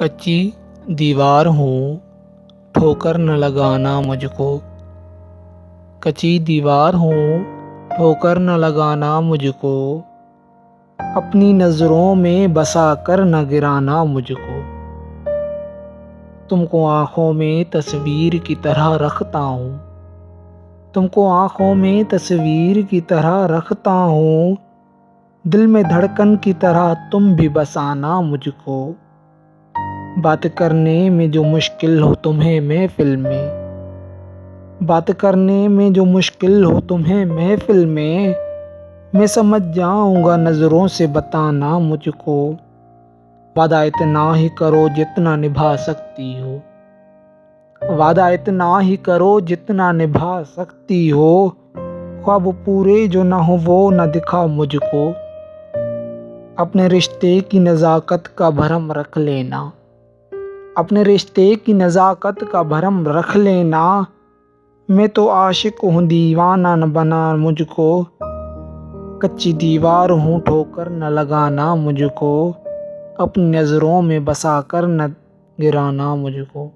कच्ची दीवार हूँ, ठोकर न लगाना मुझको। कच्ची दीवार हूँ, ठोकर न लगाना मुझको। अपनी नज़रों में बसा कर न गिराना मुझको। तुमको आँखों में तस्वीर की तरह रखता हूँ। तुमको आँखों में तस्वीर की तरह रखता हूँ। दिल में धड़कन की तरह तुम भी बसाना मुझको। बात करने में जो मुश्किल हो तुम्हें महफिल में। बात करने में जो मुश्किल हो तुम्हें महफिल में। मैं समझ जाऊंगा नज़रों से बताना मुझको। वादा इतना ही करो जितना निभा सकती हो। वादा इतना ही करो जितना निभा सकती हो। ख्वाब पूरे जो ना हो वो ना दिखा मुझको। अपने रिश्ते की नज़ाकत का भरम रख लेना। अपने रिश्ते की नज़ाकत का भरम रख लेना। मैं तो आशिक हूँ, दीवाना न बना मुझको। कच्ची दीवार हूँ, ठोकर न लगाना मुझको। अपनी नज़रों में बसा कर न गिराना मुझको।